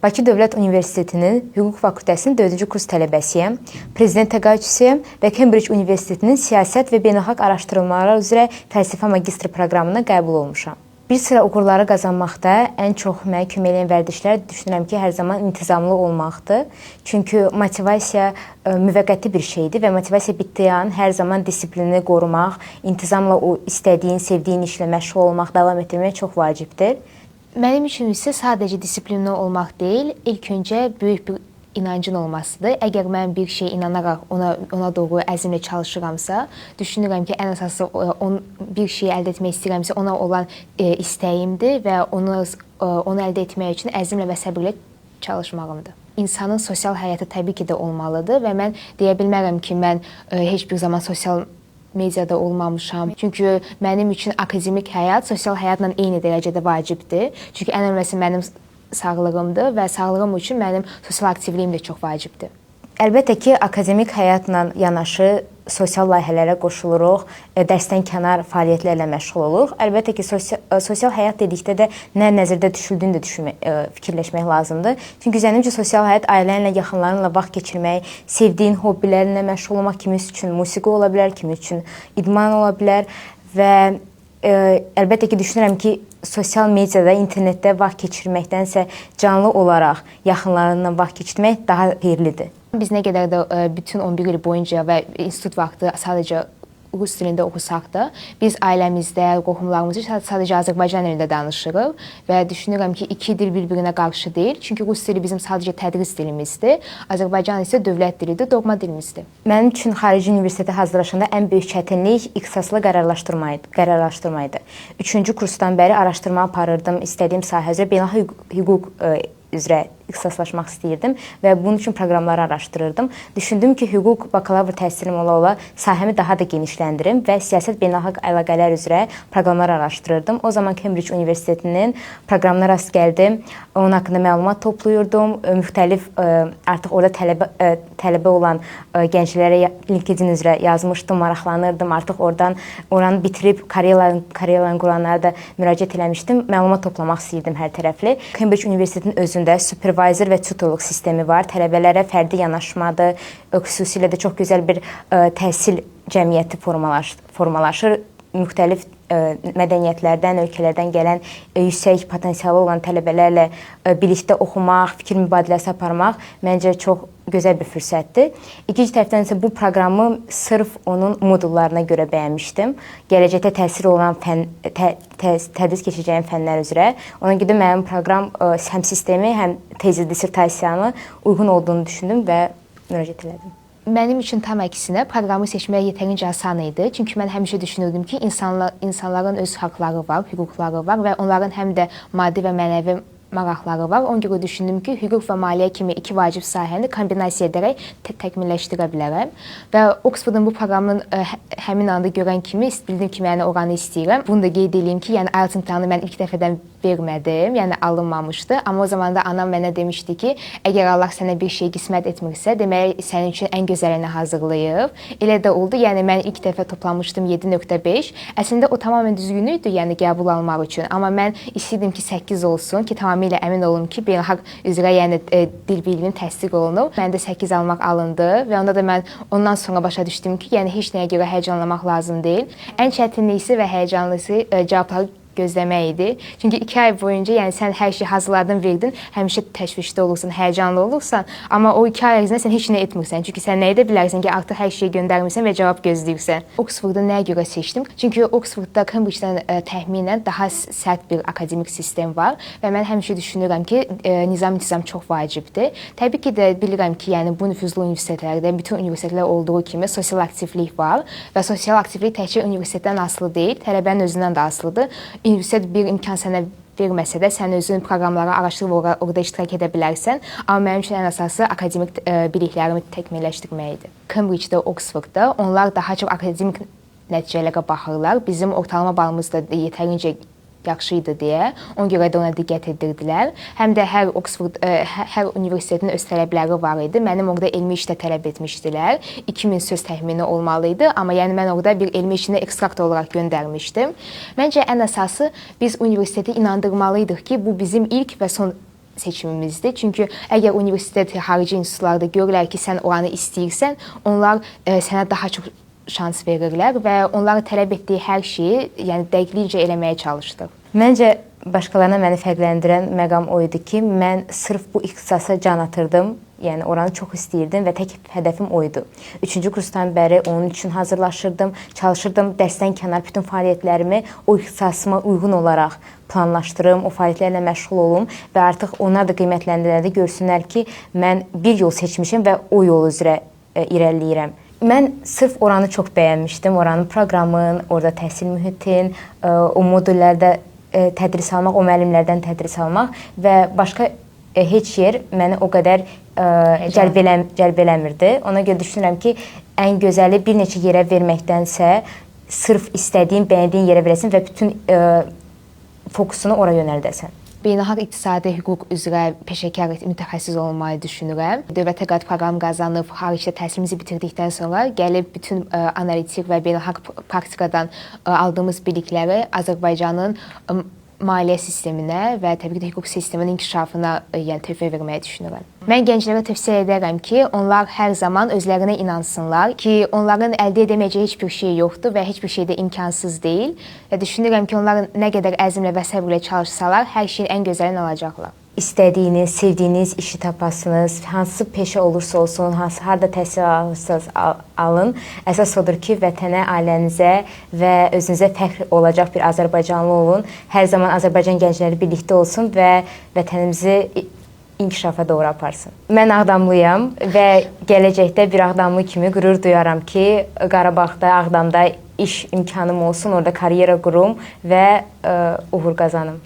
Bakı Dövlət Universitetinin Hüquq Fakültəsinin 4-cü kurs tələbəsiyəm, prezident təqaüdçüsüyəm və Cambridge Universitetinin Siyasət və Beynəlxalq Araşdırmalar üzrə fəlsəfə magistr proqramına qəbul olmuşam. Bir sıra uğurları qazanmaqda ən çox mənə kömək edən vərdişlər düşünürəm ki, hər zaman intizamlı olmaqdır. Çünki motivasiya müvəqqəti bir şeydir və motivasiya bitdiyi an hər zaman disiplini qorumaq, intizamla o istədiyin, sevdiyin işlə məşğul olmaq, davam etdirmək çox vacibdir. Mənim üçün isə sadəcə disiplinli olmaq deyil, ilk öncə böyük bir inancın olmasıdır. Əgər mən bir şeyə inanaraq ona doğru əzmlə çalışıramsa, düşünürəm ki, ən əsası bir şeyi əldə etmək istəyirəmsə, ona olan istəyimdir və onu əldə etmək üçün əzmlə və səbirlə çalışmağımdır. İnsanın sosial həyatı təbii ki də olmalıdır və mən deyə bilmərəm ki, mən heç bir zaman sosial mediada olmamışam. Çünki mənim üçün akademik həyat sosial həyatla eyni dərəcədə vacibdir. Çünki ən önəmlisi mənim sağlığımdır və sağlığım üçün mənim sosial aktivliyim də çox vacibdir. Əlbəttə ki, akademik həyatla yanaşı sosial layihələrə qoşuluruq, dərsdən kənar fəaliyyətlərlə məşğul oluruq. Əlbəttə ki, sosial həyat dedikdə də nə nəzərdə düşüldüyünü də fikirləşmək lazımdır. Çünki zənnimcə sosial həyat ailənlə, yaxınlarınla vaxt keçirmək, sevdiyin hobbilərlə məşğul olmaq kimisi üçün musiqi ola bilər, kimi üçün idman ola bilər və əlbəttə ki, düşünürəm ki, sosial mediada, internetdə vaxt keçirməkdənsə canlı olaraq yaxınlarınla vaxt keçirmək daha xeyirlidir. Biz nə qədər də bütün 11 il boyunca və institut vaxtı sadəcə rus dilində oxusaq da, biz ailəmizdə, qohumlarımızda sadəcə Azərbaycan dilində danışırıq və düşünürəm ki, iki dil bir-birinə qarşı deyil. Çünki rus dili bizim sadəcə tədris dilimizdir, Azərbaycan isə dövlət dilidir, doğma dilimizdir. Mənim üçün xarici universitetə hazırlaşanda ən böyük çətinlik ixtisaslı qərarlaşdırma idi. 3-cü kursdan bəri araşdırma aparırdım, istədiyim sahə üzrə beynəlxalq hüquq üzrə ixtisaslaşmaq istəyirdim və bunun üçün proqramları araşdırırdım. Düşündüm ki, hüquq bakalavr təhsilim ola-ola sahəmi daha da genişləndirim və siyasət beynəlxalq əlaqələr üzrə proqramlar araşdırırdım. O zaman Cambridge Universitetinin proqramına rast gəldim. Onun haqqında məlumat toplayırdım. Müxtəlif artıq orada tələbə olan gənclərə LinkedIn üzrə yazmışdım, maraqlanırdım. Artıq oranı bitirib karyeralarını quranlara da müraciət eləmişdim. Məlumat toplamaq istəyirdim hər tərəfli. Cambridge Universitetinin özündə supervisor və tutorluq sistemi var. Tələbələrə fərdi yanaşmadır. Xüsusilə də çox gözəl bir təhsil cəmiyyəti formalaşır. Müxtəlif mədəniyyətlərdən, ölkələrdən gələn yüksək potensialı olan tələbələrlə birlikdə oxumaq, fikir mübadiləsi aparmaq məncə çox gözəl bir fürsətdir. İkinci tərəfdən isə bu proqramı sırf onun modullarına görə bəyənmişdim. Gələcəkdə təsir olan tədris keçəcəyim fənlər üzrə. Ona görə mənim proqram həm sistemi, həm tezli dissertasiyanı uyğun olduğunu düşündüm və müraciət elədim. Mənim üçün tam əksinə proqramı seçmək yetərincə asan idi. Çünki mən həmişə düşünürdüm ki, insanların öz haqları var, hüquqları var və onların həm də maddi və mənəvi maraqları var. Ona görə düşündüm ki, hüquq və maliyyə kimi iki vacib sahəni kombinasiya edərək təkmilləşdirə bilərəm. Və Oxfordun bu proqramının həmin anda görən kimi bildim ki, yəni oranı istəyirəm. Bunu da qeyd edeyim ki, yəni IELTS imtahanı mən ilk dəfədən vermədim, yəni alınmamışdı. Amma o zaman da anam mənə demişdi ki, əgər Allah sənə bir şey qismət etmirsə, demək sənin üçün ən gözəlini hazırlayıb. Elə də oldu. Yəni mən ilk dəfə toplamışdım 7.5. Əslində o tamamilə düzgün idi, yəni qəbul almaq üçün. Amma mən istəyirdim ki, 8 olsun ki, tamamilə əmin olum ki, beynəlxalq üzrə yəni dil bilgim təsdiq olunub. Məndə 8 almaq alındı və onda da mən ondan sonra başa düşdüm ki, yəni heç nəyə görə həyəcanlamaq lazım deyil. Ən çətinlisi və həyəcanlısı cavabları gözləmək idi. Çünki 2 ay boyunca yəni sən hər şeyi hazırladın, verdin, həmişə təşvişdə olursan, həyəcanlı olursan, amma o 2 ay ərzində sən heç nə etmirsən. Çünki sən nə edə bilərsən ki, artıq hər şeyi göndərmirsən və cavab gözləyirsən. Oxfordda nəyə görə seçdim? Çünki Oxfordda Cambridge-dən təxminən daha sərt bir akademik sistem var və mən həmişə düşünürəm ki, nizam-intizam çox vacibdir. Təbii ki də bilirəm ki, yəni bu nüfuzlu universitetlərdə, bütün universitetlər olduğu kimi sosial aktivlik var və sosial aktivlik təkcə universitetdən asılı deyil, tələbənin özündən də asılıdır. Universitet bir imkan sənə verməsə də sən özün proqramları araşdırıb orada iştirak edə bilərsən. Amma mənim üçün ən əsası akademik biliklərimi təkmilləşdirmək idi. Cambridge-də, Oxfordda onlar daha çox akademik nəticələrə baxırlar. Bizim ortalama balımız da yetərincə yaxşı idi deyə, ona görə də ona diqqət edirdilər. Həm də hər universitetin öz tələbləri var idi. Mənim orada elmi işdə tələb etmişdilər. 2000 söz təxmini olmalı idi, amma yəni mən orada bir elmi işini ekstrakt olaraq göndərmişdim. Məncə ən əsası biz universiteti inandırmalıydıq ki, bu bizim ilk və son seçimimizdir. Çünki əgər universitet, xarici institutlarda görürlər ki, sən oranı istəyirsən, onlar sənə daha çox şans verirlər və onların tələb etdiyi hər şeyi, yəni dəqiqlikcə eləməyə çalışdıq. Məncə başqalarına məni fərqləndirən məqam o idi ki, mən sırf bu ixtisasa can atırdım. Yəni oranı çox istəyirdim və tək hədəfim o idi. 3-cü kursdan bəri onun üçün hazırlaşırdım, çalışırdım dərsdən kənar bütün fəaliyyətlərimi o ixtisasıma uyğun olaraq planlaşdırım, o fəaliyyətlərlə məşğul olum və artıq onlar da qiymətləndirəndə görsünlər ki, mən bir yol seçmişəm və o yol üzrə irəliləyirəm. Mən sırf oranı çox bəyənmişdim, oranın proqramın, orada təhsil mühitin, o modullərdə tədris almaq, o müəllimlərdən tədris almaq və başqa heç yer məni o qədər cəlb eləmirdi. Ona görə düşünürəm ki, ən gözəli bir neçə yerə verməkdənsə sırf istədiyin, bəyəndiyin yerə verəsən və bütün fokusunu ora yönəldəsən. Beynəlxalq iqtisadi hüquq üzrə peşəkar mütəxəssis olmayı düşünürəm. Dövlətə qəbul proqramı qazanıb, xaricdə təhsilimizi bitirdikdən sonra gəlib bütün analitik və beynəlxalq praktikadan aldığımız bilikləri Azərbaycanın maliyyə sisteminə və təbii ki, də hüquq sisteminin inkişafına yəni töhfə verməyi düşünürəm. Mən gənclərə tövsiyə edərəm ki, onlar hər zaman özlərinə inansınlar ki, onların əldə edəməyəcəyi heç bir şey yoxdur və heç bir şey də imkansız deyil. Və düşünürəm ki, onlar nə qədər əzmlə və səbrlə çalışsalar, hər şeyin ən gözəlini alacaqlar. İstədiyiniz, sevdiyiniz işi tapasınız, hansı peşə olursa olsun, harda təhsil alırsanız alın. Əsas odur ki, vətənə, ailənizə və özünüzə fəxr olacaq bir Azərbaycanlı olun. Hər zaman Azərbaycan gəncləri birlikdə olsun və vətənimizi inkişafa doğru aparsın. Mən Ağdamlıyam və gələcəkdə bir Ağdamlı kimi qürur duyaram ki, Qarabağda, Ağdamda iş imkanım olsun, orada karyera qurum və uğur qazanım.